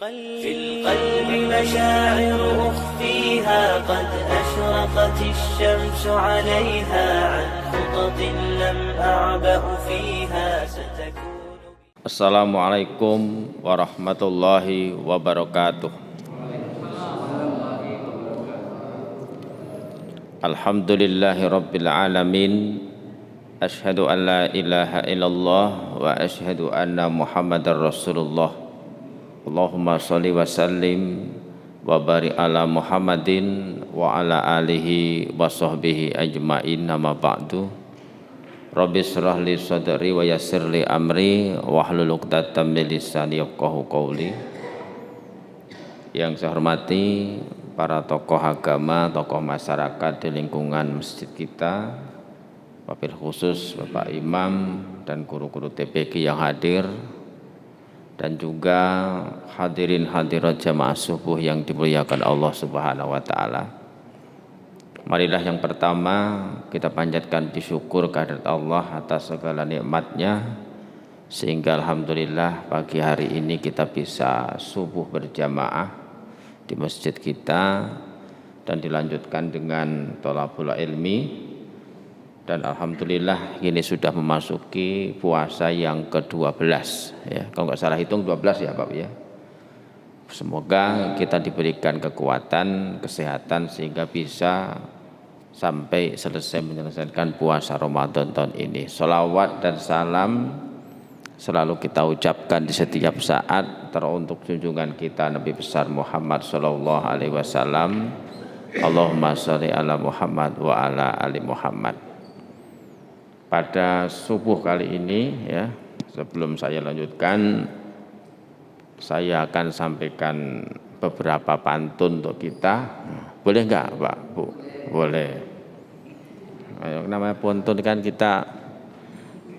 في القلب مشاعر أخفيها قد أشرقت الشمس عليها عن خطط لم أعبأ فيها ستكون. Assalamualaikum warahmatullahi wabarakatuh. Alhamdulillahi rabbil alamin. Asyhadu an la ilaha illallah wa asyhadu anna Muhammadar Rasulullah. Allahumma sholli wa sallim wa barik ala Muhammadin wa ala alihi wa sahbihi ajmain. Nama ba'du. Rabbi shrah li sadri wa yassir li amri wahlul 'uqdatam min lisani yafqahu qawli. Yang saya hormati para tokoh agama, tokoh masyarakat di lingkungan masjid kita, wabil khusus Bapak Imam dan guru-guru TPQ yang hadir, dan juga hadirin hadirat jamaah subuh yang dimuliakan Allah Subhanahu wa taala. Marilah yang pertama kita panjatkan syukur kehadirat Allah atas segala nikmatnya, sehingga alhamdulillah pagi hari ini kita bisa subuh berjamaah di masjid kita dan dilanjutkan dengan thalabul ilmi. Dan alhamdulillah ini sudah memasuki puasa yang ke-12 ya. Kalau nggak salah hitung 12 ya Pak ya. Semoga kita diberikan kekuatan, kesehatan sehingga bisa sampai selesai menyelesaikan puasa Ramadan tahun ini. Sholawat dan salam selalu kita ucapkan di setiap saat teruntuk junjungan kita Nabi besar Muhammad sallallahu alaihi wasallam. Allahumma sholli ala Muhammad wa ala ali Muhammad. Pada subuh kali ini ya, sebelum saya lanjutkan, saya akan sampaikan beberapa pantun untuk kita. Boleh enggak Pak, Bu? Boleh. Namanya pantun kan kita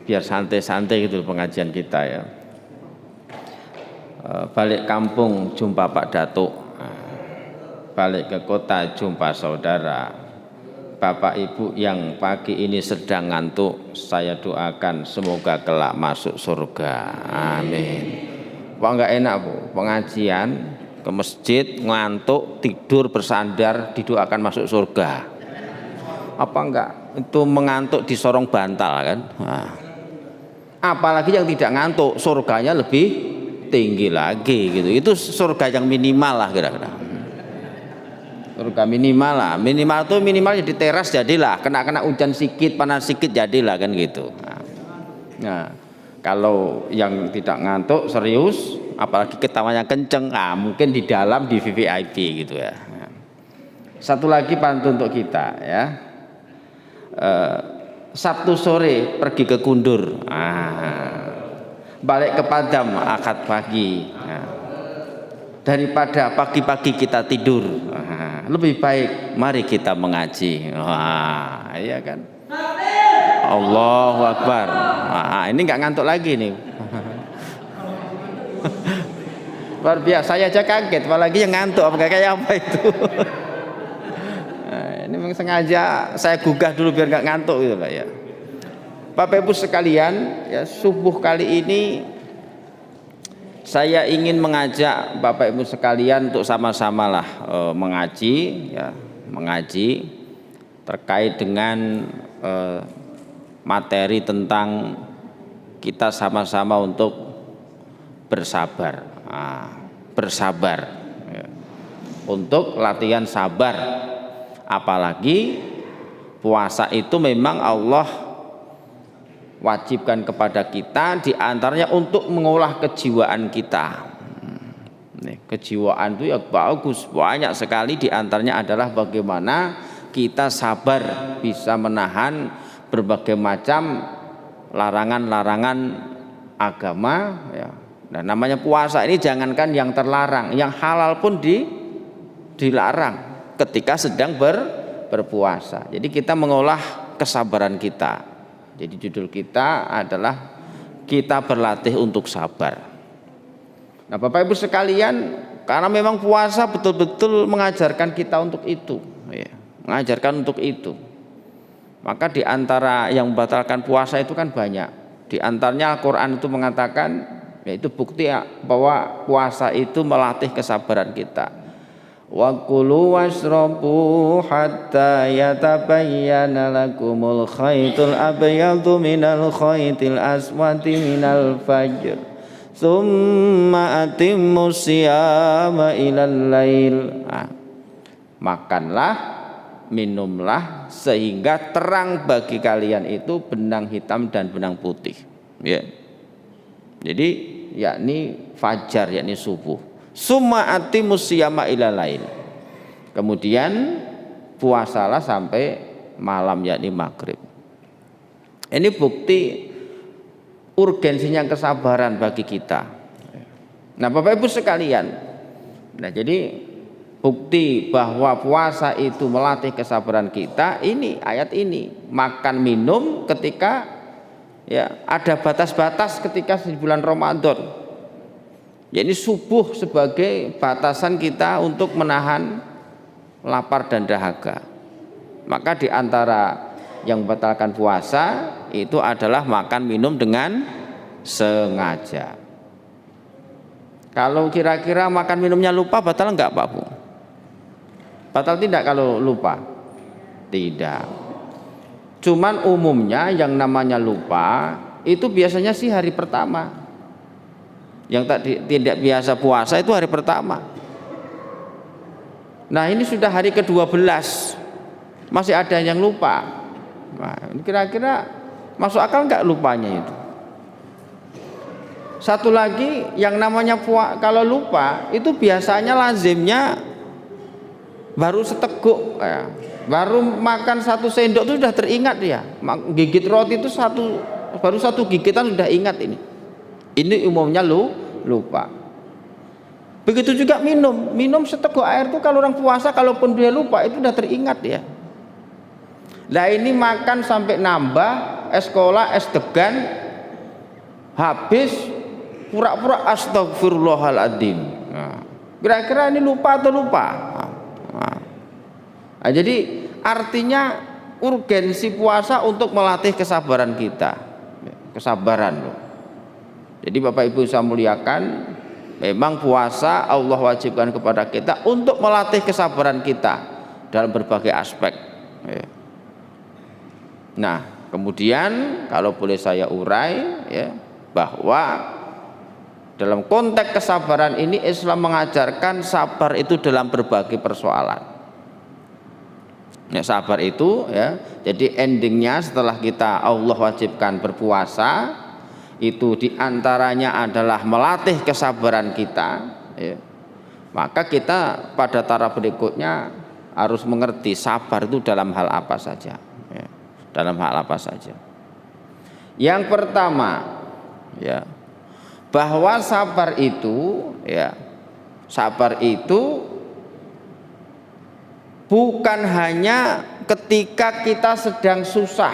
biar santai-santai gitu pengajian kita ya. Balik kampung jumpa Pak Datuk, balik ke kota jumpa saudara. Bapak Ibu yang pagi ini sedang ngantuk, saya doakan semoga kelak masuk surga. Amin. Wah enggak enak Bu, pengajian ke masjid ngantuk, tidur bersandar, didoakan masuk surga. Apa enggak? Itu mengantuk di sorong bantal kan? Nah. Apalagi yang tidak ngantuk, surganya lebih tinggi lagi gitu. Itu surga yang minimal lah kira-kira. Surga minimal lah, minimal tuh minimal di teras jadilah, kena hujan sedikit, panas sedikit jadilah kan gitu. Nah, kalau yang tidak ngantuk serius, apalagi ketawanya kenceng, mungkin di dalam di VVIP gitu ya. Satu lagi pantun untuk kita ya. Sabtu sore pergi ke Kundur, balik ke Padam akad pagi. Daripada pagi-pagi kita tidur, lebih baik mari kita mengaji. Wah, iya kan? Allahu Akbar. Ini nggak ngantuk lagi nih. Luar biasa, saya aja kaget, apalagi yang ngantuk kayak apa itu. Ini memang sengaja saya gugah dulu biar nggak ngantuk gitu lah ya. Bapak Ibu sekalian, ya subuh kali ini saya ingin mengajak Bapak Ibu sekalian untuk sama-samalah mengaji ya, mengaji terkait dengan materi tentang kita sama-sama untuk bersabar. Bersabar ya. Untuk latihan sabar. Apalagi puasa itu memang Allah wajibkan kepada kita, diantaranya untuk mengolah kejiwaan kita. Kejiwaan itu ya bagus, banyak sekali, diantaranya adalah bagaimana kita sabar bisa menahan berbagai macam larangan-larangan agama ya. Nah, namanya puasa ini jangankan yang terlarang, yang halal pun dilarang ketika sedang berpuasa. Jadi kita mengolah kesabaran kita. Jadi judul kita adalah kita berlatih untuk sabar. Nah Bapak Ibu sekalian, karena memang puasa betul-betul mengajarkan kita untuk itu ya, mengajarkan untuk itu. Maka di antara yang membatalkan puasa itu kan banyak. Di antaranya Al-Quran itu mengatakan Yaitu bukti bahwa puasa itu melatih kesabaran kita. Wa kulu washrabu hatta yatabayyana lakumul khaytul abyadu minal khaytil aswadi minal fajr thumma atimmu siyama ilal lail. Makanlah, minumlah sehingga terang bagi kalian itu benang hitam dan benang putih, ya. Jadi yakni fajar, yakni subuh. Summa atimus siyama ilal lail. Kemudian puasalah sampai malam, yakni maghrib. Ini bukti urgensinya kesabaran bagi kita. Nah, Bapak Ibu sekalian, nah jadi bukti bahwa puasa itu melatih kesabaran kita, ini ayat ini. Makan minum ketika ya ada batas-batas ketika di bulan Ramadan. Ya, ini subuh sebagai batasan kita untuk menahan lapar dan dahaga. Maka di antara yang membatalkan puasa itu adalah makan minum dengan sengaja. Kalau kira-kira makan minumnya lupa, batal enggak Pak Bu? Batal tidak kalau lupa? Tidak. Cuman umumnya yang namanya lupa itu biasanya sih hari pertama. Yang tidak biasa puasa itu hari pertama. Nah, ini sudah hari ke-12 masih ada yang lupa. Nah, kira-kira masuk akal enggak lupanya itu? Satu lagi yang namanya kalau lupa itu biasanya lazimnya baru seteguk ya. Baru makan satu sendok itu sudah teringat ya. Gigit roti itu baru satu gigitan sudah ingat ini. Ini umumnya lupa. Begitu juga minum seteguk air itu kalau orang puasa kalaupun dia lupa itu sudah teringat ya. Nah, ini makan sampai nambah es cola, es degan, habis pura-pura astagfirullahaladzim. Nah, kira-kira ini lupa atau lupa? Nah, jadi artinya urgensi puasa untuk melatih kesabaran kita. Kesabaran loh. Jadi Bapak Ibu saya muliakan, memang puasa Allah wajibkan kepada kita untuk melatih kesabaran kita dalam berbagai aspek. Nah, kemudian kalau boleh saya urai ya, bahwa dalam konteks kesabaran ini Islam mengajarkan sabar itu dalam berbagai persoalan. Ya, sabar itu ya, jadi endingnya setelah kita Allah wajibkan berpuasa itu diantaranya adalah melatih kesabaran kita ya. Maka kita pada taraf berikutnya harus mengerti sabar itu dalam hal apa saja ya. Dalam hal apa saja. Yang pertama ya, bahwa sabar itu ya, sabar itu bukan hanya ketika kita sedang susah,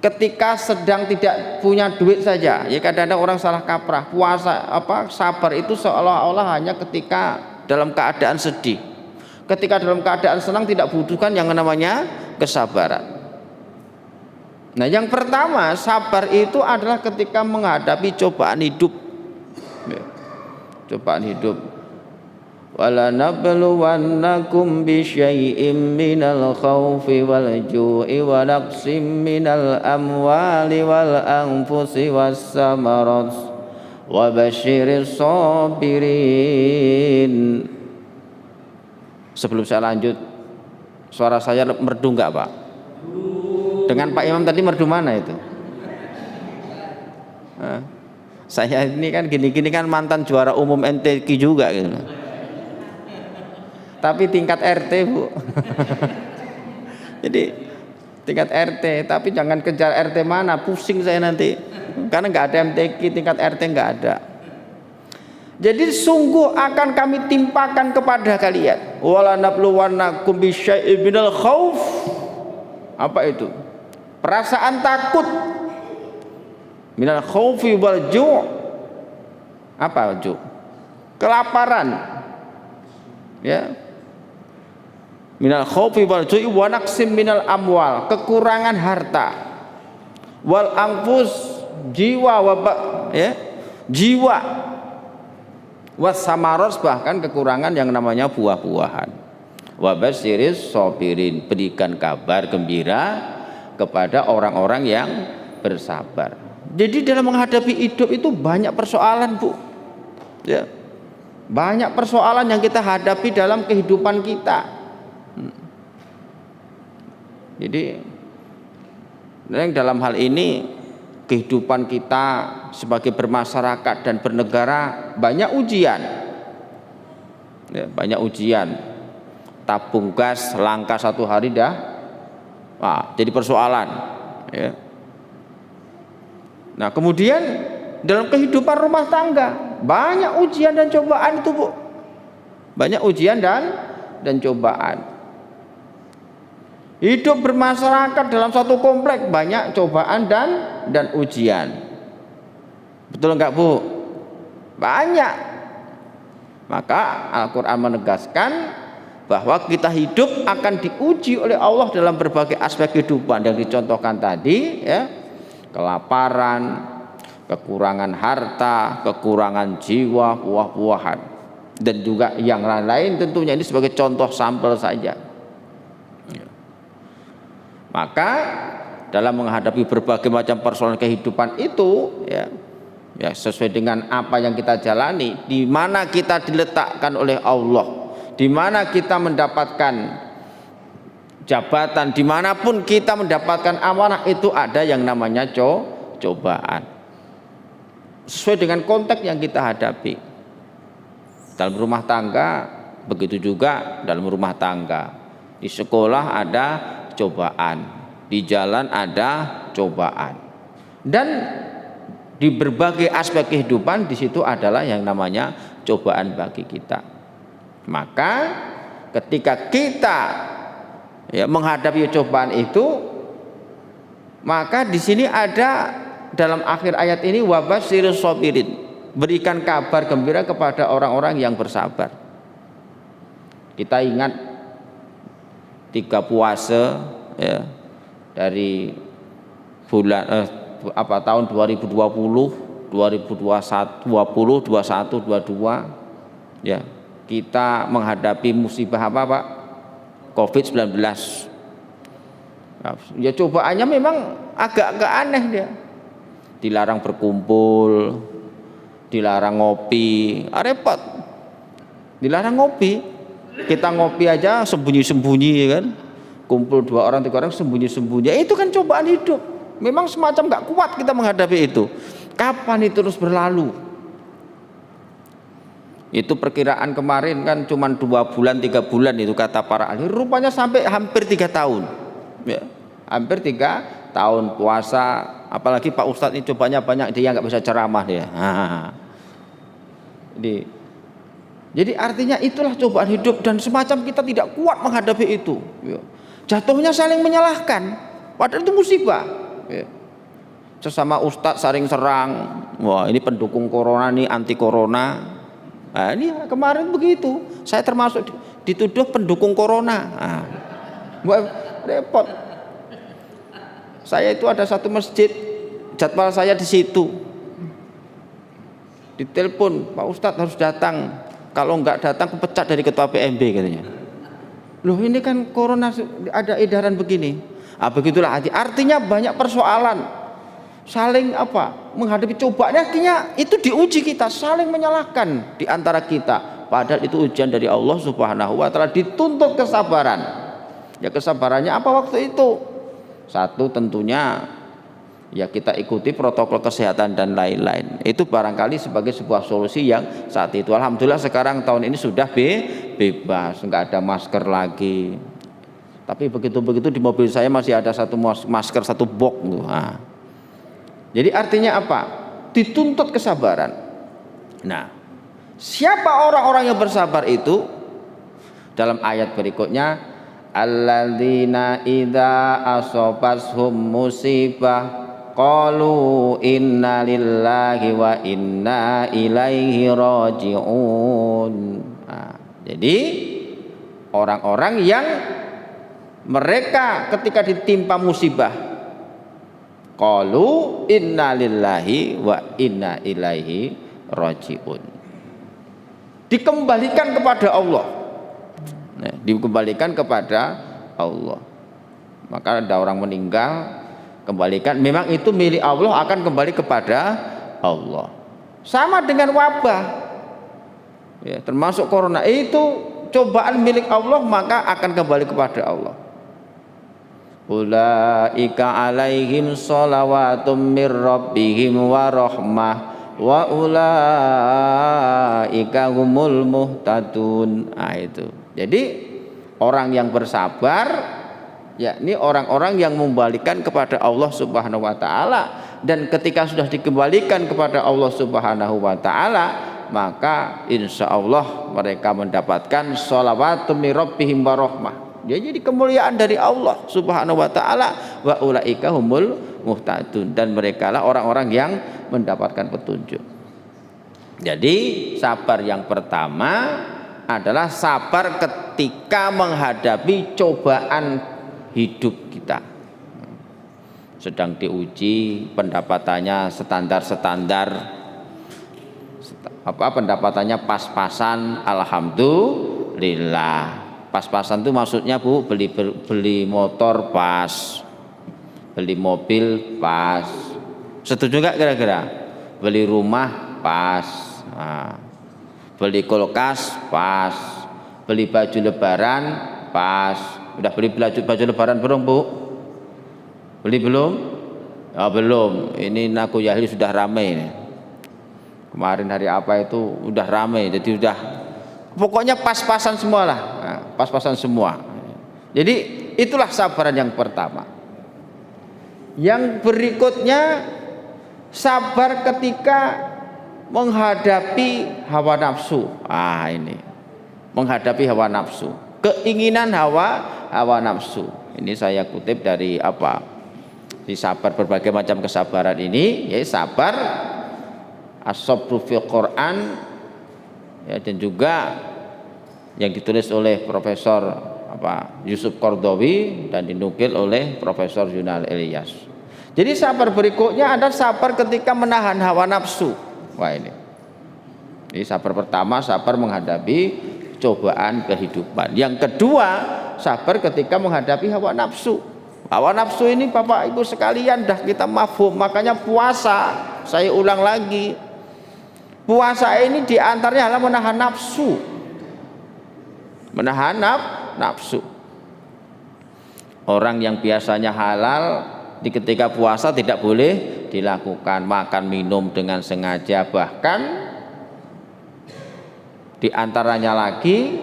ketika sedang tidak punya duit saja. Ya, kadang-kadang orang salah kaprah. Puasa sabar itu seolah-olah hanya ketika dalam keadaan sedih. Ketika dalam keadaan senang tidak butuhkan yang namanya kesabaran. Nah, yang pertama, sabar itu adalah ketika menghadapi cobaan hidup. Cobaan hidup. Wala nabluwannakum bisyai'im minal khawfi wal ju'i wa naqsim minal amwali wal anfusi was samarat wa basyiris sabirin. Sebelum saya lanjut, suara saya merdu enggak Pak? Dengan Pak Imam tadi merdu mana itu? Saya ini kan gini-gini kan mantan juara umum MTQ juga gitu. Tapi tingkat RT Bu. Jadi tingkat RT, tapi jangan kejar RT mana, pusing saya nanti. Karena nggak ada MTQ, tingkat RT nggak ada. Jadi sungguh akan kami timpakan kepada kalian. Wala nabluwannakum bisyai'in minal khauf. Apa itu? Perasaan takut. Minal khaufi wal ju'. Apa ju'? Kelaparan. Ya. Minal khaufi wal ju'i wa naqsim minal amwal, kekurangan harta, wal anfus, jiwa, ya, jiwa, wasamaros, bahkan kekurangan yang namanya buah-buahan. Wabasyiris sobirin, berikan kabar gembira kepada orang-orang yang bersabar. Jadi dalam menghadapi hidup itu banyak persoalan, Bu, ya, banyak persoalan yang kita hadapi dalam kehidupan kita. Jadi dalam hal ini kehidupan kita sebagai bermasyarakat dan bernegara banyak ujian, ya, banyak ujian. Tabung gas langka 1 hari dah, jadi persoalan, ya. Nah kemudian dalam kehidupan rumah tangga banyak ujian dan cobaan itu, Bu, banyak ujian dan cobaan. Hidup bermasyarakat dalam satu komplek banyak cobaan dan ujian. Betul enggak, Bu? Banyak. Maka Al-Quran menegaskan bahwa kita hidup akan diuji oleh Allah dalam berbagai aspek kehidupan yang dicontohkan tadi, ya. Kelaparan, kekurangan harta, kekurangan jiwa, buah-buahan, dan juga yang lain-lain. Tentunya ini sebagai contoh sampel saja. Maka dalam menghadapi berbagai macam persoalan kehidupan itu, ya sesuai dengan apa yang kita jalani, di mana kita diletakkan oleh Allah, di mana kita mendapatkan jabatan, dimanapun kita mendapatkan amanah, itu ada yang namanya cobaan. Sesuai dengan konteks yang kita hadapi. Dalam rumah tangga begitu juga, dalam rumah tangga. Di sekolah ada cobaan, di jalan ada cobaan, dan di berbagai aspek kehidupan di situ adalah yang namanya cobaan bagi kita. Maka ketika kita menghadapi cobaan itu, maka di sini ada dalam akhir ayat ini wabasyiris sobirin, berikan kabar gembira kepada orang-orang yang bersabar. Kita ingat 3 puasa, ya, dari bulan tahun 2020, 2021, 2022, ya, kita menghadapi musibah apa, Pak? COVID-19. Ya cobaannya memang agak aneh dia. Dilarang berkumpul, dilarang ngopi, repot. Dilarang ngopi. Kita ngopi aja sembunyi-sembunyi, kan? Kumpul 2 orang 3 orang sembunyi-sembunyi. Itu kan cobaan hidup. Memang semacam gak kuat kita menghadapi itu. Kapan itu terus berlalu? Itu perkiraan kemarin kan cuma 2 bulan 3 bulan itu kata para ahli. Rupanya sampai hampir 3 tahun, ya, hampir 3 tahun puasa. Apalagi Pak Ustadz ini cobanya banyak, dia nggak bisa ceramah dia. Jadi artinya itulah cobaan hidup, dan semacam kita tidak kuat menghadapi itu, ya. Jatuhnya saling menyalahkan, padahal itu musibah, ya. Sesama ustadz saling serang, wah ini pendukung corona nih, anti corona. Nah, ini kemarin begitu, saya termasuk dituduh pendukung corona. Repot. Saya itu ada satu masjid, jadwal saya di situ. Ditelepon, Pak Ustadz harus datang. Kalau enggak datang kepecat dari ketua PMB katanya. Loh ini kan corona ada edaran begini. Begitulah artinya banyak persoalan. Saling menghadapi cobaan, artinya itu diuji kita, saling menyalahkan di antara kita. Padahal itu ujian dari Allah Subhanahu wa taala, dituntut kesabaran. Ya kesabarannya apa waktu itu? Satu tentunya ya kita ikuti protokol kesehatan dan lain-lain. Itu barangkali sebagai sebuah solusi yang saat itu. Alhamdulillah sekarang tahun ini sudah bebas, nggak ada masker lagi. Tapi begitu-begitu di mobil saya masih ada satu masker, satu box. Jadi artinya apa? Dituntut kesabaran. Nah, siapa orang-orang yang bersabar itu? Dalam ayat berikutnya, alladzina idza asabashum musibah qalu inna lillahi wa inna ilaihi raji'un. Jadi orang-orang yang mereka ketika ditimpa musibah, qalu inna lillahi wa inna ilaihi rajiun. Dikembalikan kepada Allah. Nah, dikembalikan kepada Allah. Maka ada orang meninggal, kembalikan, memang itu milik Allah, akan kembali kepada Allah. Sama dengan wabah, ya, termasuk corona, itu cobaan milik Allah, maka akan kembali kepada Allah. Ulaika alaihim shalawatum mir rabbihim wa rahmah wa ulaika humul muhtadun. Nah, itu. Jadi orang yang bersabar, yakni orang-orang yang membalikan kepada Allah Subhanahu wa taala, dan ketika sudah dikembalikan kepada Allah Subhanahu wa taala, maka insya Allah mereka mendapatkan shalawatum min rabbihim wa rahmah. Jadi kemuliaan dari Allah Subhanahu wa taala, wa ulaika humul muhtadun, dan merekalah orang-orang yang mendapatkan petunjuk. Jadi sabar yang pertama adalah sabar ketika menghadapi cobaan hidup kita. Sedang diuji, pendapatannya standar-standar, pendapatannya pas-pasan, alhamdulillah. Pas-pasan itu maksudnya Bu, beli motor pas, beli mobil pas. Setuju nggak kira-kira? Beli rumah pas, nah, beli kulkas pas, beli baju lebaran pas. Udah beli baju lebaran belum Bu? Beli belum? Oh, belum. Ini Nago Yahli sudah ramai ini. Kemarin hari apa itu udah ramai. Jadi udah pokoknya pas-pasan semua lah. Nah, pas-pasan semua. Jadi itulah sabaran yang pertama. Yang berikutnya sabar ketika menghadapi hawa nafsu. Ah, ini. Menghadapi hawa nafsu. Keinginan hawa nafsu. Ini saya kutip dari di sabar, berbagai macam kesabaran ini, ya, sabar as-sabru fil Quran, ya, dan juga yang ditulis oleh Profesor Yusuf Qardawi dan dinukil oleh Profesor Yunal Ilyas. Jadi sabar berikutnya ada sabar ketika menahan hawa nafsu. Wah, ini sabar pertama, sabar menghadapi cobaan kehidupan. Yang kedua, sabar ketika menghadapi hawa nafsu. Hawa nafsu ini Bapak Ibu sekalian dah kita mafhum, makanya puasa, saya ulang lagi, puasa ini diantaranya adalah menahan nafsu. Menahan nafsu. Orang yang biasanya halal di ketika puasa tidak boleh dilakukan, makan minum dengan sengaja, bahkan di antaranya lagi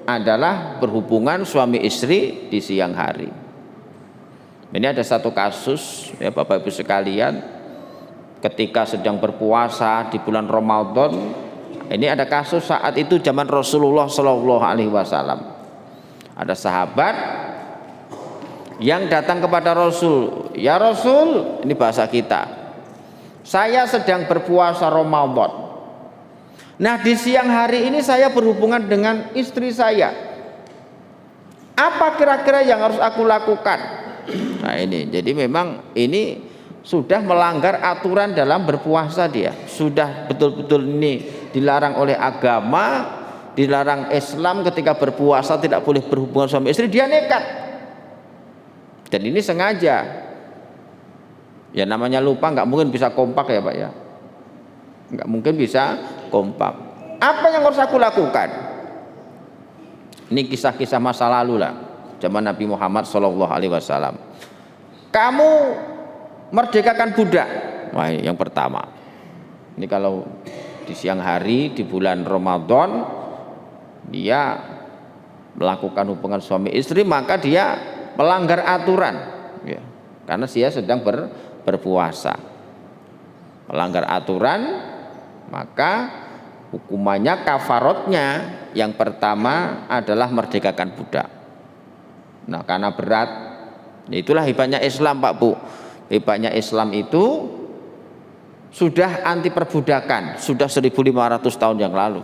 adalah berhubungan suami istri di siang hari. Ini ada satu kasus, ya Bapak Ibu sekalian, ketika sedang berpuasa di bulan Ramadan. Ini ada kasus saat itu zaman Rasulullah Shallallahu Alaihi Wasallam. Ada sahabat yang datang kepada Rasul, ya Rasul, ini bahasa kita, saya sedang berpuasa Ramadan. Nah, di siang hari ini saya berhubungan dengan istri saya. Apa kira-kira yang harus aku lakukan? Nah, ini jadi memang ini sudah melanggar aturan dalam berpuasa dia. Sudah betul-betul ini dilarang oleh agama, dilarang Islam ketika berpuasa tidak boleh berhubungan suami istri, dia nekat. Dan ini sengaja. Ya namanya lupa, nggak mungkin bisa kompak ya Pak ya. Nggak mungkin bisa kompak. Apa yang harus aku lakukan? Ini kisah-kisah masa lalu lah, zaman Nabi Muhammad SAW. Kamu merdekakan budak. Wah, yang pertama. Ini kalau di siang hari di bulan Ramadan dia melakukan hubungan suami istri, maka dia melanggar aturan, ya, karena dia sedang berpuasa. Melanggar aturan, maka hukumannya, kafaratnya yang pertama adalah merdekakan budak. Nah, karena berat, itulah hebatnya Islam Pak Bu. Hebatnya Islam itu sudah anti perbudakan, sudah 1500 tahun yang lalu.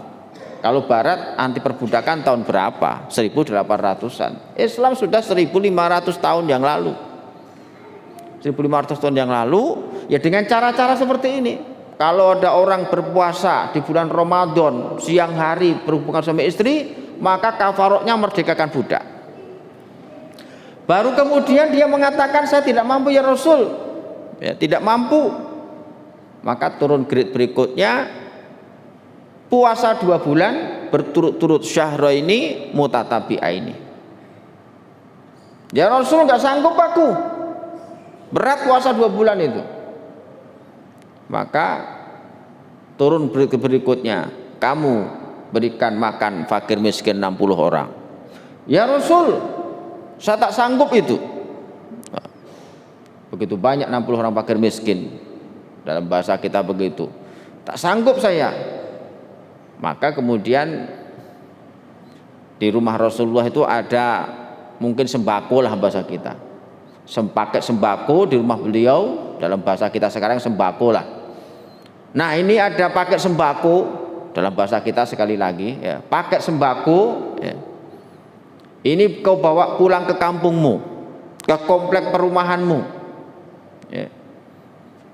Kalau Barat anti perbudakan tahun berapa? 1800-an. Islam sudah 1500 tahun yang lalu. 1500 tahun yang lalu, ya dengan cara-cara seperti ini. Kalau ada orang berpuasa di bulan Ramadan siang hari berhubungan suami istri, maka kafarotnya merdekakan budak. Baru kemudian dia mengatakan saya tidak mampu ya Rasul, ya, tidak mampu. Maka turun grade berikutnya, puasa 2 bulan berturut-turut syahraini mutatabi'aini. Ya Rasul, nggak sanggup aku, berat puasa 2 bulan itu. Maka turun berikutnya, kamu berikan makan fakir miskin 60 orang. Ya Rasul, saya tak sanggup itu. Begitu banyak 60 orang fakir miskin, dalam bahasa kita begitu, tak sanggup saya. Maka kemudian di rumah Rasulullah itu ada mungkin sembako lah bahasa kita, paket sembako di rumah beliau, dalam bahasa kita sekarang sembako lah. Nah ini ada paket sembako, dalam bahasa kita sekali lagi ya, paket sembako ya. Ini kau bawa pulang ke kampungmu, ke komplek perumahanmu ya.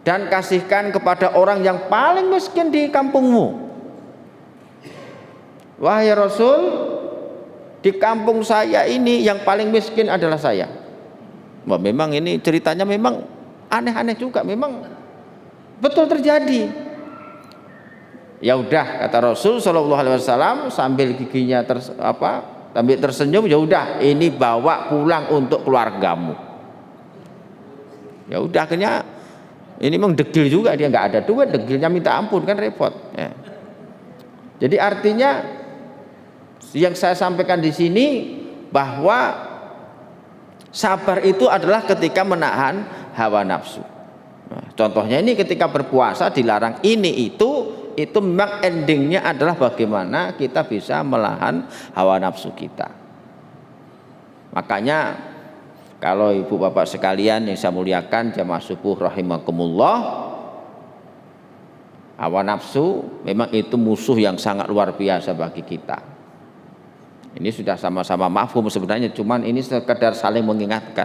Dan kasihkan kepada orang yang paling miskin di kampungmu. Wahai Rasul, di kampung saya ini yang paling miskin adalah saya. Wah, memang ini ceritanya memang aneh-aneh juga, memang betul terjadi. Ya udah, kata Rasul Shallallahu Alaihi Wasallam sambil giginya sambil tersenyum, ya udah, ini bawa pulang untuk keluargamu. Ya udah, akhirnya ini memang degil juga, dia nggak ada duit, degilnya minta ampun, kan repot ya. Jadi artinya yang saya sampaikan di sini bahwa sabar itu adalah ketika menahan hawa nafsu. Nah, contohnya ini ketika berpuasa dilarang ini itu memang endingnya adalah bagaimana kita bisa melahan hawa nafsu kita. Makanya kalau ibu bapak sekalian yang saya muliakan jamaah subuh rahimakumullah, hawa nafsu memang itu musuh yang sangat luar biasa bagi kita. Ini sudah sama-sama mafhum sebenarnya, cuman ini sekedar saling mengingatkan.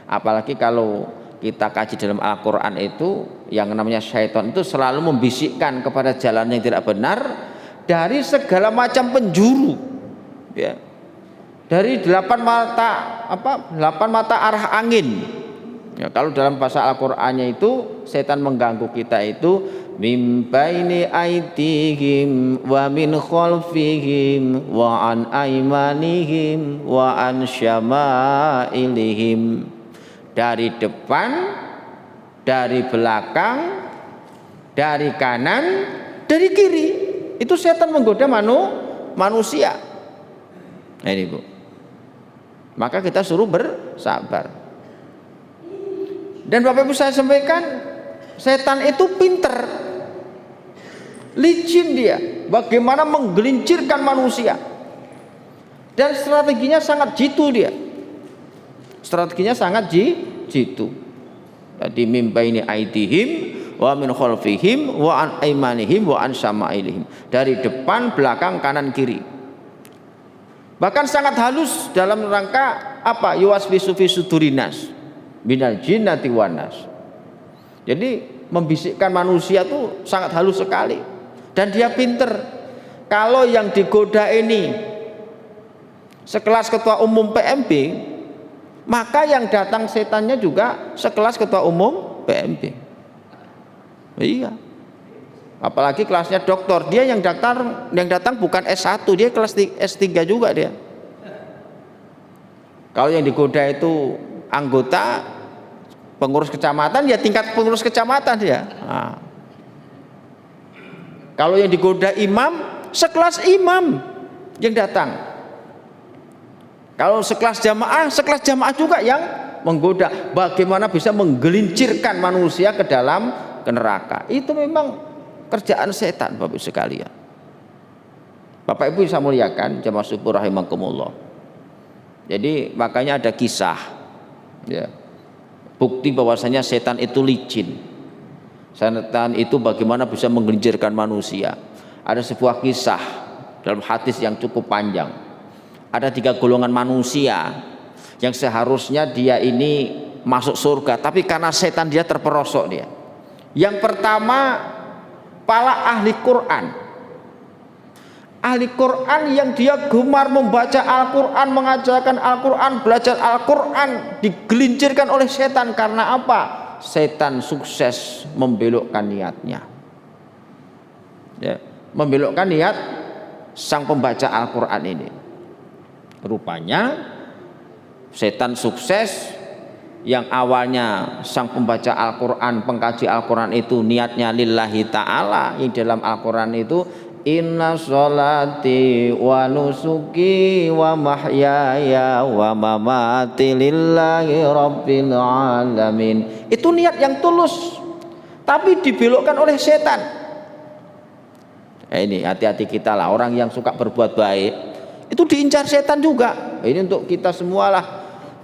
Apalagi kalau kita kaji dalam Al-Quran itu, yang namanya syaitan itu selalu membisikkan kepada jalan yang tidak benar dari segala macam penjuru ya. Dari 8 mata arah angin ya. Kalau dalam bahasa Al-Qur'annya itu setan mengganggu kita itu min baini aitihim wa min khalfihim wa an aimanihim wa an syama'ilihim, dari depan, dari belakang, dari kanan, dari kiri. Itu setan menggoda manusia. Nah ini Bu, maka kita suruh bersabar. Dan Bapak Ibu saya sampaikan, setan itu pinter, licin dia, bagaimana menggelincirkan manusia, dan strateginya sangat jitu dia. Strateginya sangat jitu. Tadi mimbaini aidihim wa min khalfihim wa an aimanihim wa an syama'ilihim, dari depan, belakang, kanan, kiri. Bahkan sangat halus dalam rangka apa? Yuwaswisu fi sudurinas minal jinnati wan nas. Jadi membisikkan manusia itu sangat halus sekali, dan dia pinter. Kalau yang digoda ini sekelas ketua umum PMB, maka yang datang setannya juga sekelas ketua umum PMB. Iya. Apalagi kelasnya doktor, dia yang datang bukan S1, dia kelas S3 juga dia. Kalau yang digoda itu anggota pengurus kecamatan, ya tingkat pengurus kecamatan dia. Nah. Kalau yang digoda imam, sekelas imam yang datang. Kalau sekelas jamaah juga yang menggoda. Bagaimana bisa menggelincirkan manusia ke dalam neraka. Itu memang kerjaan setan Bapak Ibu sekalian. Bapak Ibu saya muliakan jamaah subuh rahimakumullah. Jadi makanya ada kisah ya, bukti bahwasanya setan itu licin. Setan itu bagaimana bisa menggelincirkan manusia. Ada sebuah kisah dalam hadis yang cukup panjang. Ada 3 golongan manusia yang seharusnya dia ini masuk surga, tapi karena setan dia terperosok dia. Yang pertama, para ahli Quran. Ahli Quran yang dia gemar membaca Al-Quran, mengajarkan Al-Quran, belajar Al-Quran, digelincirkan oleh setan. Karena apa? Setan sukses membelokkan niatnya, ya, membelokkan niat sang pembaca Al-Quran ini. Rupanya setan sukses, yang awalnya sang pembaca Al-Quran, pengkaji Al-Quran itu niatnya lillahi ta'ala. Yang dalam Al-Quran itu inna sholati wa nusuki wa mahyaya wa mamati lillahi rabbil alamin. Itu niat yang tulus, tapi dibelokkan oleh setan. Ini hati-hati kita lah, orang yang suka berbuat baik itu diincar setan juga. Ini untuk kita semualah,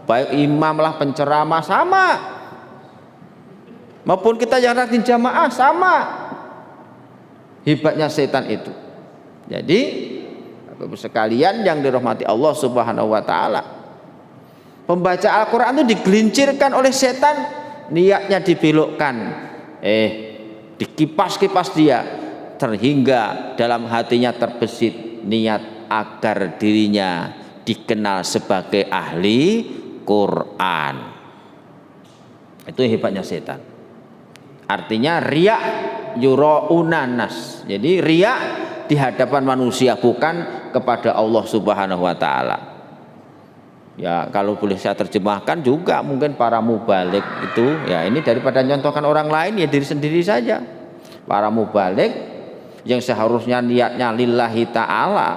baik imam lah, penceramah sama, maupun kita yang rajin jamaah sama. Hebatnya setan itu. Jadi Bapak sekalian yang dirahmati Allah Subhanahu wa taala, pembaca Al-Qur'an itu digelincirkan oleh setan, niatnya dibelokkan, dikipas-kipas dia, terhingga dalam hatinya terbesit niat agar dirinya dikenal sebagai ahli Quran. Itu hebatnya setan. Artinya riya yuraunanas. Jadi riya di hadapan manusia, bukan kepada Allah Subhanahu wa taala. Ya, kalau boleh saya terjemahkan juga, mungkin para mubalik itu, ya ini daripada nyontohkan orang lain, ya diri sendiri saja. Para mubalik yang seharusnya niatnya lillahi ta'ala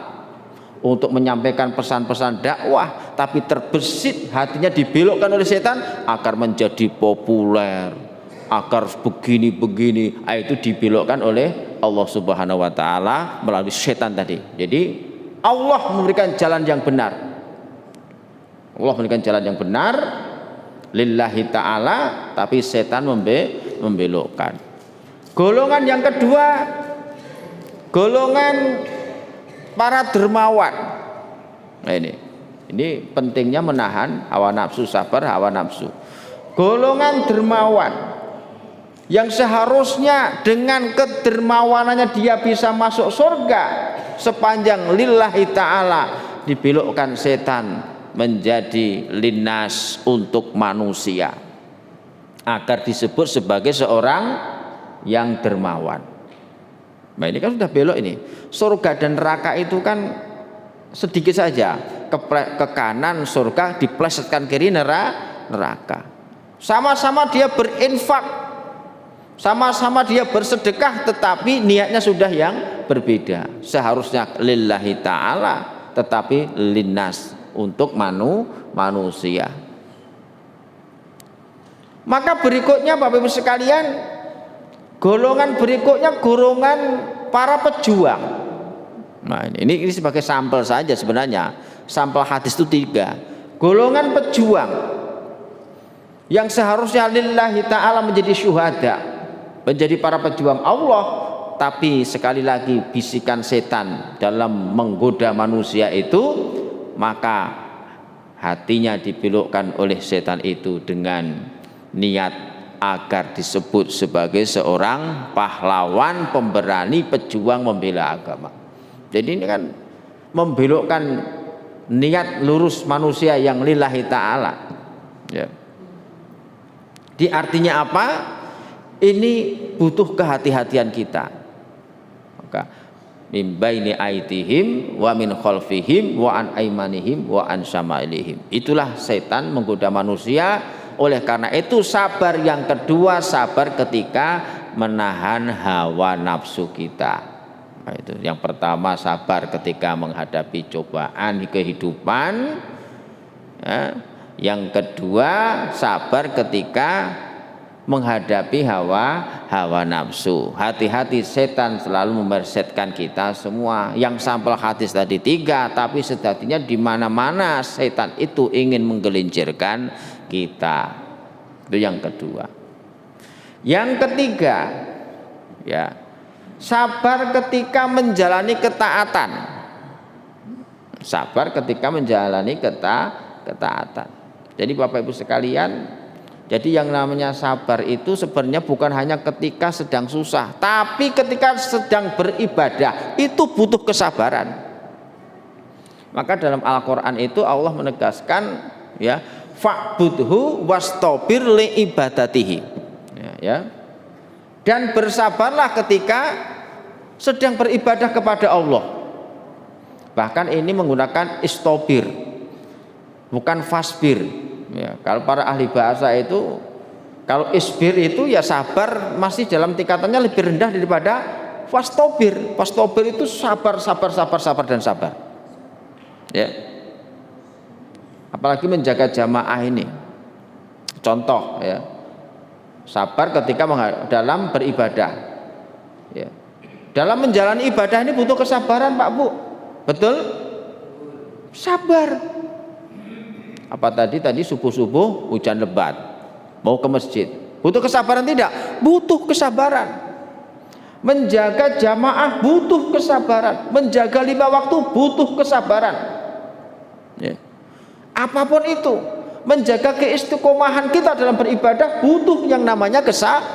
untuk menyampaikan pesan-pesan dakwah, tapi terbesit hatinya dibelokkan oleh setan agar menjadi populer, agar begini-begini, itu dibelokkan oleh Allah Subhanahu wa taala melalui setan tadi. Jadi Allah memberikan jalan yang benar. Allah memberikan jalan yang benar lillahi ta'ala, tapi setan membelokkan. Golongan yang kedua, golongan para dermawan. Nah ini pentingnya menahan hawa nafsu, sabar hawa nafsu. Golongan dermawan yang seharusnya dengan kedermawanannya dia bisa masuk surga, sepanjang lillahi ta'ala dibelokkan setan menjadi linnas, untuk manusia, agar disebut sebagai seorang yang dermawan. Nah ini kan sudah belok ini. Surga dan neraka itu kan sedikit saja, ke kanan surga, diplesetkan kiri neraka. Sama-sama dia berinfak, sama-sama dia bersedekah, tetapi niatnya sudah yang berbeda. Seharusnya lillahi ta'ala, tetapi linnas, untuk manusia. Maka berikutnya Bapak Ibu sekalian, golongan berikutnya golongan para pejuang. Nah ini sebagai sampel saja sebenarnya. Sampel hadis itu 3. Golongan pejuang yang seharusnya lillahi ta'ala menjadi syuhada, menjadi para pejuang Allah, tapi sekali lagi bisikan setan dalam menggoda manusia itu, maka hatinya dibelokkan oleh setan itu dengan niat agar disebut sebagai seorang pahlawan, pemberani, pejuang membela agama. Jadi ini kan membelokkan niat lurus manusia yang lillahi ta'ala, ya. Di artinya apa? Ini butuh kehati-hatian kita. Maka min baini aitihim wa min khalfihim wa an aimanihim wa an syama'ilihim. Itulah setan menggoda manusia. Oleh karena itu sabar yang kedua, sabar ketika menahan hawa nafsu kita. Nah, itu yang pertama, sabar ketika menghadapi cobaan kehidupan, ya. Yang kedua, sabar ketika menghadapi hawa nafsu. Hati-hati, setan selalu memersetkan kita semua. Yang sampel hadis tadi 3, tapi sejatinya di mana-mana setan itu ingin menggelincirkan kita. Itu yang kedua. Yang ketiga, ya, sabar ketika menjalani ketaatan. Sabar ketika menjalani ketaatan. Jadi Bapak Ibu sekalian, Jadi yang namanya sabar itu sebenarnya bukan hanya ketika sedang susah, tapi ketika sedang beribadah itu butuh kesabaran. Maka dalam Al-Qur'an itu Allah menegaskan ya, fa'budhu wastabir li ibadatihi. Ya. Dan bersabarlah ketika sedang beribadah kepada Allah. Bahkan ini menggunakan istobir, bukan fasbir. Ya, kalau para ahli bahasa itu, kalau isbir itu ya sabar masih dalam tingkatannya lebih rendah daripada fastobir. Fastobir itu sabar dan sabar. Ya. Apalagi menjaga jamaah ini. Contoh ya. Sabar ketika dalam beribadah. Ya. Dalam menjalani ibadah ini butuh kesabaran, Pak Bu. Betul? Sabar. Apa tadi subuh-subuh hujan lebat, mau ke masjid, butuh kesabaran tidak? Butuh kesabaran. Menjaga jamaah butuh kesabaran, menjaga 5 waktu butuh kesabaran. Ya. Apapun itu, menjaga keistiqomahan kita dalam beribadah butuh yang namanya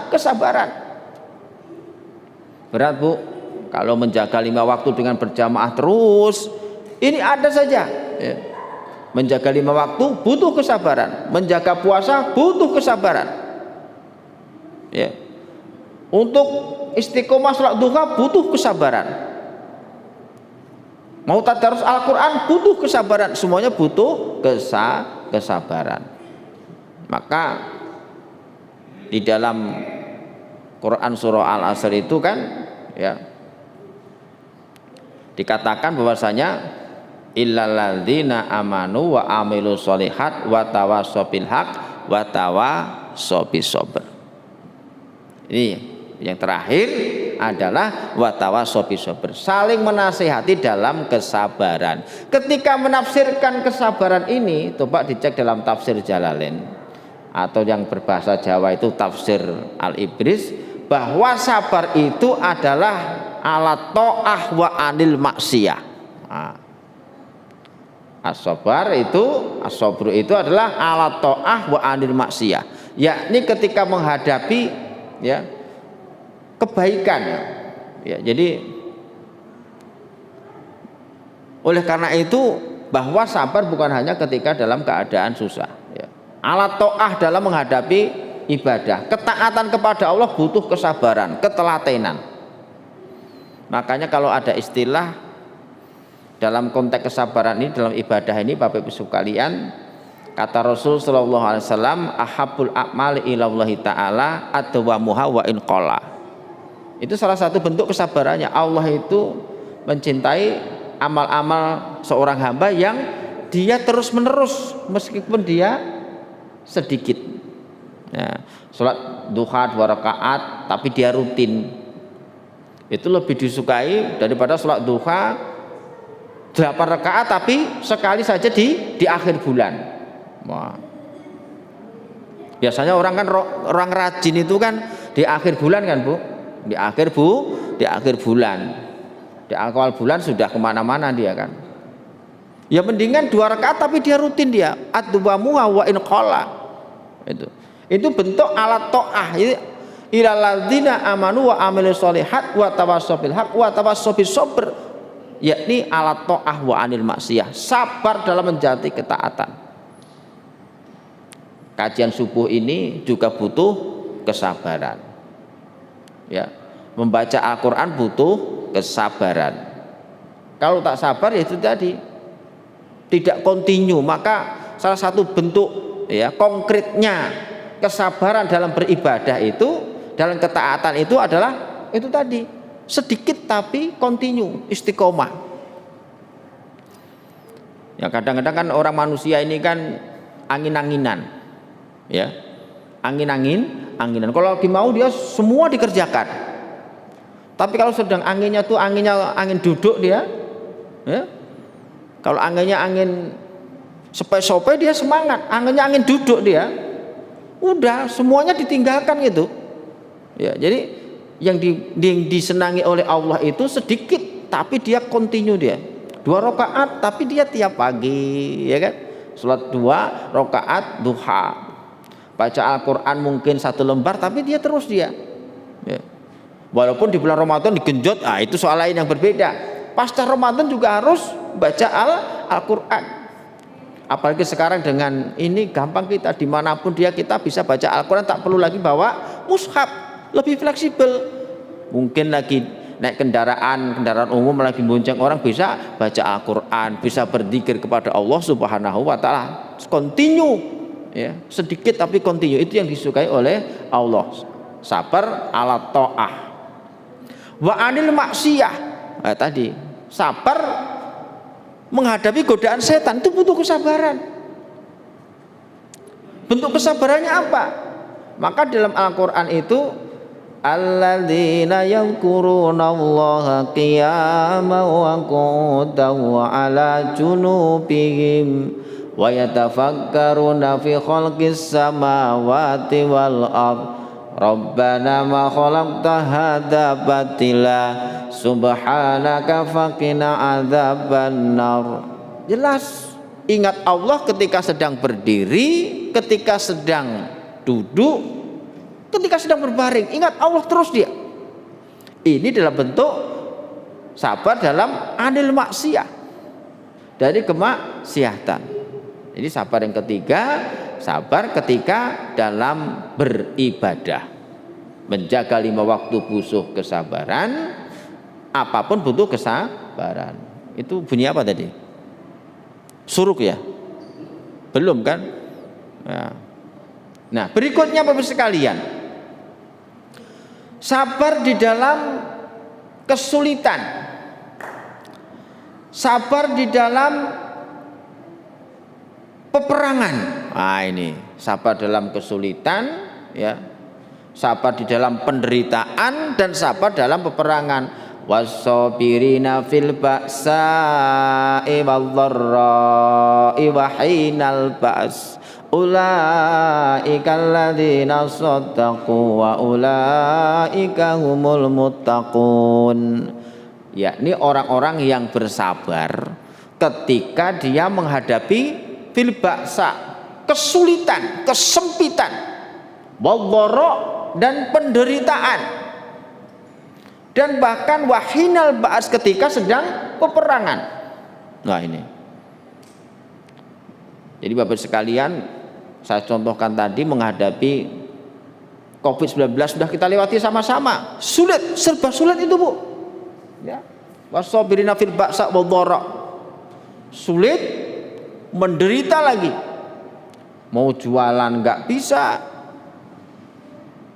kesabaran. Berat Bu, kalau menjaga 5 waktu dengan berjamaah terus, ini ada saja. Ya. Menjaga 5 waktu butuh kesabaran, menjaga puasa butuh kesabaran. Ya. Untuk istiqomah sholat duha butuh kesabaran. Mau tadarus Al-Qur'an butuh kesabaran, semuanya butuh kesabaran. Maka di dalam Quran surah Al-Asr itu kan ya dikatakan bahwasanya illalladzina amanu wa amilu sholihat wa tawassaw bil haq wa tawassaw bis sabr. Ini yang terakhir adalah wa tawassaw bis sabr, saling menasihati dalam kesabaran. Ketika menafsirkan kesabaran ini, coba dicek dalam tafsir Jalalain atau yang berbahasa Jawa itu tafsir Al-Ibris, bahwa sabar itu adalah alat ta'ah wa anil maksiyah. As-sabar itu, as-sabru itu adalah alat ta'ah wa anil maksiyah, yakni ketika menghadapi ya kebaikan ya. Jadi oleh karena itu bahwa sabar bukan hanya ketika dalam keadaan susah ya. Alat ta'ah dalam menghadapi ibadah, ketaatan kepada Allah butuh kesabaran, ketelatenan. Makanya kalau ada istilah dalam konteks kesabaran ini dalam ibadah ini, Bapak Ibu sekalian, kata Rasul sallallahu alaihi wasallam, ahabbul a'mali ilallahi ta'ala adwamuha wa in qalla. Itu salah satu bentuk kesabarannya. Allah itu mencintai amal-amal seorang hamba yang dia terus-menerus meskipun dia sedikit. Ya, salat duha 2 rakaat tapi dia rutin. Itu lebih disukai daripada salat duha 8 rakaat tapi sekali saja di akhir bulan. Wah. Biasanya orang kan orang rajin itu kan di akhir bulan kan Bu, di akhir bulan, di awal bulan sudah kemana-mana dia kan. Ya mendingan 2 rakaat tapi dia rutin dia. Adwamu wa in qalla. Itu bentuk alat ta'ah. Ilal ladzina amanu wa amilus sholihat wa tawassaw bil haq wa tawassaw bis sabr, yakni alat ta'ah wa anil maksiyah, sabar dalam menjati ketaatan. Kajian subuh ini juga butuh kesabaran. Ya, membaca Al-Qur'an butuh kesabaran. Kalau tak sabar ya itu tadi tidak kontinu, maka salah satu bentuk ya konkretnya kesabaran dalam beribadah itu, dalam ketaatan itu adalah itu tadi, sedikit tapi kontinu, istiqomah. Ya kadang-kadang kan orang manusia ini kan angin-anginan, ya anginan. Kalau lagi mau dia semua dikerjakan. Tapi kalau sedang anginnya tuh angin duduk dia, ya. Kalau anginnya angin sopai-sopai dia semangat, anginnya angin duduk dia, udah semuanya ditinggalkan gitu. Ya jadi yang disenangi oleh Allah itu sedikit tapi dia kontinu dia. 2 rakaat tapi dia tiap pagi ya kan. Salat 2 rakaat duha. Baca Al-Quran mungkin 1 lembar, tapi dia terus dia. Ya. Walaupun di bulan Ramadan digenjot, itu soal lain yang berbeda. Pasca Ramadan juga harus baca Al-Quran. Apalagi sekarang dengan ini gampang kita dimanapun kita bisa baca Al-Quran, tak perlu lagi bawa mushaf, lebih fleksibel. Mungkin lagi naik kendaraan umum lagi bonceng orang, bisa baca Al-Quran, bisa berzikir kepada Allah Subhanahu wa Ta'ala. Continue, ya, sedikit tapi continue, itu yang disukai oleh Allah. Sabar ala ta'ah. Wa anil maksiyah. Tadi sabar menghadapi godaan setan itu butuh kesabaran. Bentuk kesabarannya apa? Maka dalam Al-Quran itu alladzina yadhkurunallaha qiyaman wa qu'udan wa ala junubihim wa yatafakkaruna fi khalqis samawati wal ardh Rabbana ma khalaqta hadza batila subhanaka faqina adzabannar. Jelas ingat Allah ketika sedang berdiri, ketika sedang duduk, ketika sedang berbaring, ingat Allah terus dia. Ini dalam bentuk sabar dalam anil maksiyah, dari kemaksiatan. Ini sabar yang ketiga, sabar ketika dalam beribadah, menjaga 5 waktu butuh kesabaran, apapun butuh kesabaran. Itu bunyi apa tadi? Suruk ya? Belum kan? Nah, berikutnya Bapak sekalian, sabar di dalam kesulitan, sabar di dalam peperangan. Ini sabar dalam kesulitan, ya, sabar di dalam penderitaan, dan sabar dalam peperangan. Wasabirina fil ba'sa'i wadh-dharra'i wa hinal ba's ulaika alladzina shadaqu wa ulaika humul muttaqun. Yakni orang-orang yang bersabar ketika dia menghadapi fil ba'sa, kesulitan, kesempitan, wadh-dharra, dan penderitaan, dan bahkan wahinal ba'as, ketika sedang peperangan. Nah ini. Jadi Bapak sekalian, saya contohkan tadi menghadapi COVID-19 sudah kita lewati sama-sama. Sulit, serba sulit itu, Bu. Ya. Wasabirina fil ba'sa wadh-dharra. Sulit, menderita lagi. Mau jualan nggak bisa.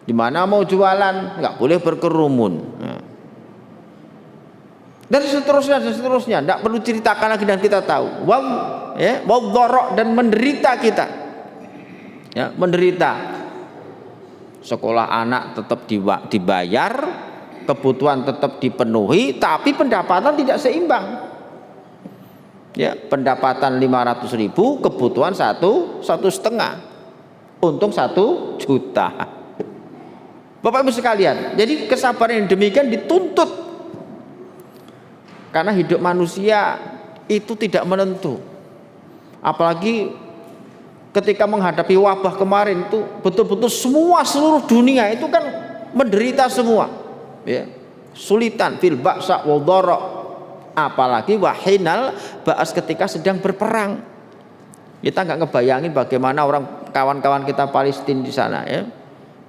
Di mana mau jualan nggak boleh berkerumun. Nah. Dan seterusnya, tidak perlu ceritakan lagi dan kita tahu. Wadh-dharra, dan menderita kita, ya, menderita. Sekolah anak tetap dibayar, kebutuhan tetap dipenuhi, tapi pendapatan tidak seimbang. Ya, pendapatan 500.000, kebutuhan 1,5, untung 1 juta. Bapak Ibu sekalian, jadi kesabaran yang demikian dituntut. Karena hidup manusia itu tidak menentu. Apalagi ketika menghadapi wabah kemarin itu betul-betul seluruh dunia itu kan menderita semua, ya. Sulitan fil ba'sa wadh-dharra, apalagi wahinal ba'as, ketika sedang berperang. Kita nggak ngebayangin bagaimana kawan-kawan kita Palestina di sana, ya,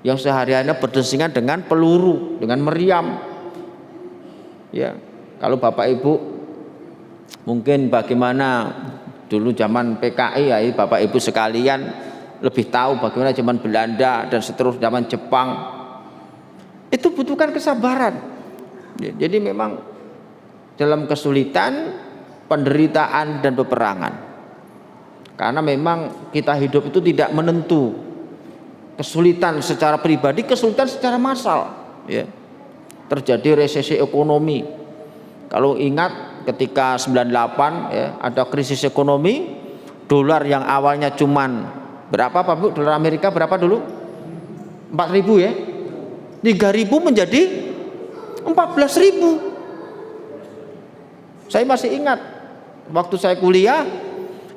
yang sehari-harinya berdampingan dengan peluru, dengan meriam, ya. Kalau Bapak Ibu mungkin bagaimana dulu zaman PKI, ya, Bapak Ibu sekalian lebih tahu bagaimana zaman Belanda dan seterusnya, zaman Jepang, itu butuhkan kesabaran. Ya, jadi memang dalam kesulitan, penderitaan, dan peperangan. Karena memang kita hidup itu tidak menentu. Kesulitan secara pribadi, kesulitan secara massal, ya. Terjadi resesi ekonomi. Kalau ingat ketika 98, ya, ada krisis ekonomi, dolar yang awalnya cuman berapa Pak Bu? Dolar Amerika berapa dulu? 4.000, ya. 3.000 menjadi 14.000. Saya masih ingat waktu saya kuliah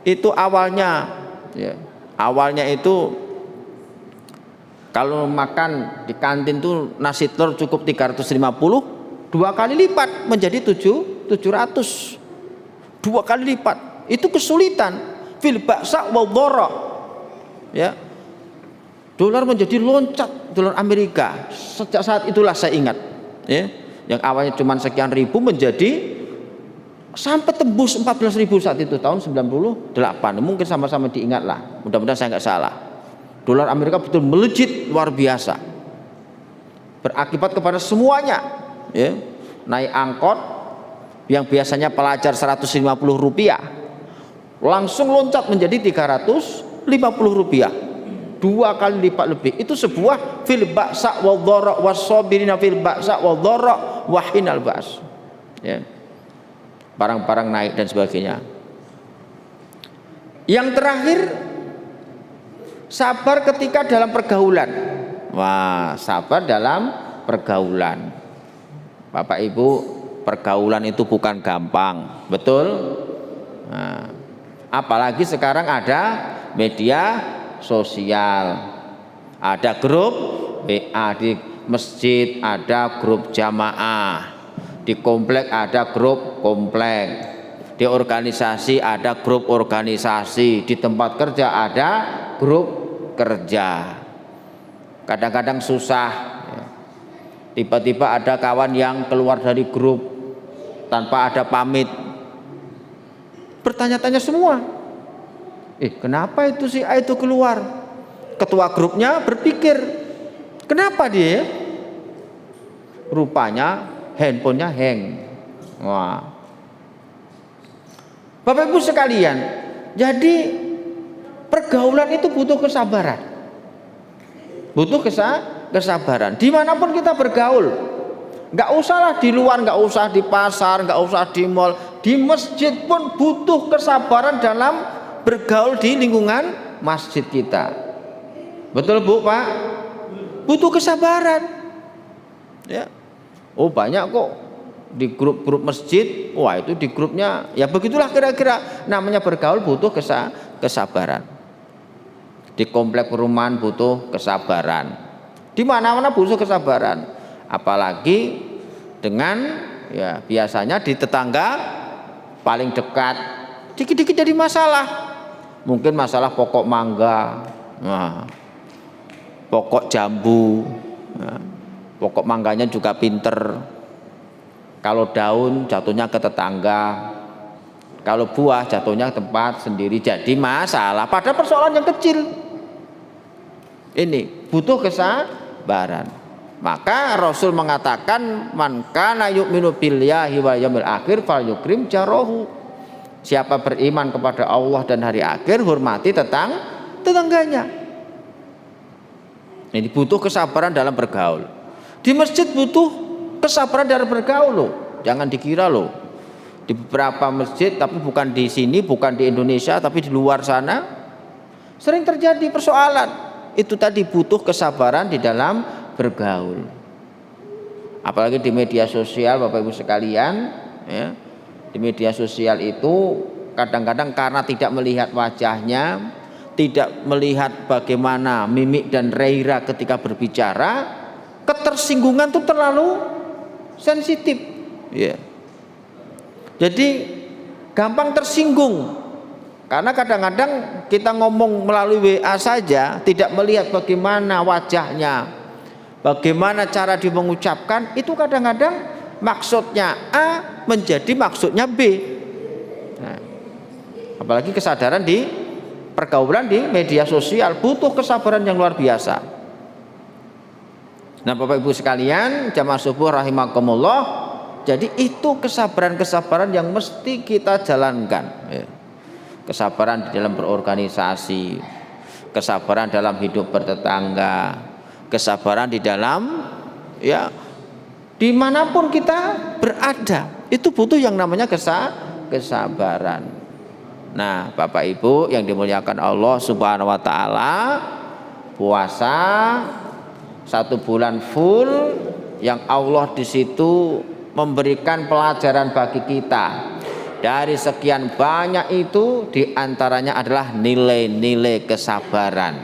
itu awalnya, ya, awalnya itu Kalau makan di kantin tuh nasi telur cukup 350, 2 kali lipat menjadi 700. 2 kali lipat. Itu kesulitan. Fil ba'sa wa dharra. Ya. Dolar menjadi loncat, dolar Amerika. Sejak saat itulah saya ingat, ya. Yang awalnya cuma sekian ribu menjadi sampai tembus 14.000 saat itu tahun 98. Mungkin sama-sama diingat lah. Mudah-mudahan saya nggak salah. Dolar Amerika betul melejit luar biasa. Berakibat kepada semuanya, ya. Naik angkot yang biasanya pelajar 150 rupiah langsung loncat menjadi 350 rupiah, 2 kali lipat lebih. Itu sebuah fil ba'sa wa dharra was-sabirina fil ba'sa wa dharra wa hinal ba's, ya. Barang-barang naik dan sebagainya. Yang terakhir, sabar ketika dalam pergaulan. Wah, sabar dalam pergaulan. Bapak Ibu, pergaulan itu bukan gampang, betul? Nah, apalagi sekarang ada media sosial, ada grup WA di masjid, ada grup jamaah, di komplek ada grup komplek, di organisasi ada grup organisasi, di tempat kerja ada grup kerja. Kadang-kadang susah, tiba-tiba ada kawan yang keluar dari grup tanpa ada pamit, bertanya-tanya semua, kenapa itu si A itu keluar? Ketua grupnya berpikir, kenapa dia? Rupanya handphonenya hang. Wah, Bapak Ibu sekalian, jadi pergaulan itu butuh kesabaran, butuh kesabaran. Dimanapun kita bergaul, nggak usahlah di luar, nggak usah di pasar, nggak usah di mall, di masjid pun butuh kesabaran dalam bergaul di lingkungan masjid kita. Betul Bu, Pak? Butuh kesabaran. Ya. Oh, banyak kok di grup-grup masjid. Wah, itu di grupnya ya begitulah kira-kira. Namanya bergaul butuh kesabaran. Di komplek perumahan butuh kesabaran. Di mana-mana butuh kesabaran. Apalagi dengan ya biasanya di tetangga paling dekat, dikit-dikit jadi masalah. Mungkin masalah pokok mangga, pokok jambu, pokok mangganya juga pinter. Kalau daun jatuhnya ke tetangga, kalau buah jatuhnya ke tempat sendiri, jadi masalah. Padahal persoalan yang kecil. Ini butuh kesabaran. Maka Rasul mengatakan, man kana yu'minu billahi wal yaumil akhir falyukrim jarahu. Siapa beriman kepada Allah dan hari akhir, hormati tetangganya. Ini butuh kesabaran dalam bergaul. Di masjid butuh kesabaran dalam bergaul loh. Jangan dikira loh. Di beberapa masjid, tapi bukan di sini, bukan di Indonesia, tapi di luar sana, sering terjadi persoalan. Itu tadi butuh kesabaran di dalam bergaul. Apalagi di media sosial, Bapak Ibu sekalian, ya. Di media sosial itu kadang-kadang karena tidak melihat wajahnya, tidak melihat bagaimana mimik dan raira ketika berbicara, ketersinggungan itu terlalu sensitif, ya. Jadi gampang tersinggung karena kadang-kadang kita ngomong melalui WA saja, tidak melihat bagaimana wajahnya, bagaimana cara dia mengucapkan, itu kadang-kadang maksudnya A menjadi maksudnya B. Nah, apalagi kesadaran di pergaulan di media sosial butuh kesabaran yang luar biasa. Nah, Bapak Ibu sekalian, jamaah subuh rahimakumullah, jadi itu kesabaran-kesabaran yang mesti kita jalankan. Kesabaran di dalam berorganisasi, kesabaran dalam hidup bertetangga, kesabaran di dalam ya dimanapun kita berada, itu butuh yang namanya kesabaran. Nah, Bapak Ibu yang dimuliakan Allah Subhanahu wa taala, puasa 1 bulan full yang Allah di situ memberikan pelajaran bagi kita. Dari sekian banyak itu diantaranya adalah nilai-nilai kesabaran.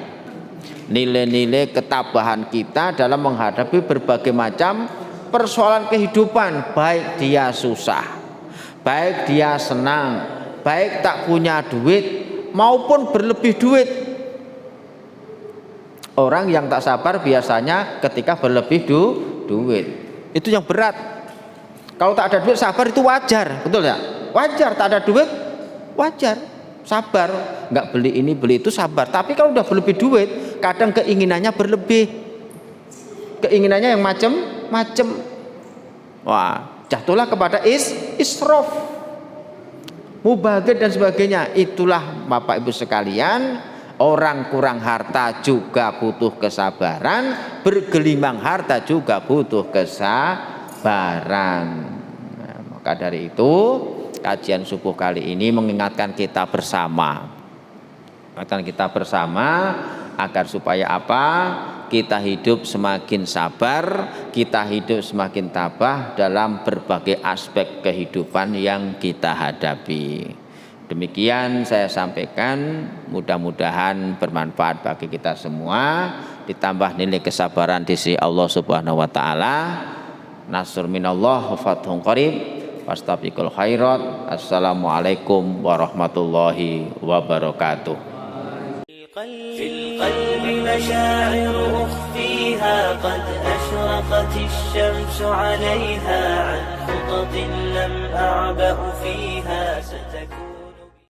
nilai-nilai ketabahan kita dalam menghadapi berbagai macam persoalan kehidupan, baik dia susah, baik dia senang, baik tak punya duit maupun berlebih duit. Orang yang tak sabar biasanya ketika berlebih duit itu yang berat. Kalau tak ada duit sabar itu wajar, betul ya? Wajar, tak ada duit wajar, sabar, nggak beli ini beli itu sabar. Tapi kalau udah berlebih duit, kadang keinginannya berlebih, keinginannya yang macem-macem. Wah, jatuhlah kepada israf, mubazir dan sebagainya. Itulah Bapak Ibu sekalian, orang kurang harta juga butuh kesabaran, bergelimang harta juga butuh kesabaran. Nah, maka dari itu kajian subuh kali ini mengingatkan kita bersama, agar supaya apa? Kita hidup semakin sabar, kita hidup semakin tabah dalam berbagai aspek kehidupan yang kita hadapi. Demikian saya sampaikan, mudah-mudahan bermanfaat bagi kita semua, ditambah nilai kesabaran di sisi Allah Subhanahu wa taala. Nasr minallah wa fathun qarib. Fastabiqul khairat. Assalamualaikum warahmatullahi wabarakatuh. في القلب مشاعر أخفيها قد أشرقت الشمس عليها عن خطط لم أعبأ فيها ستكون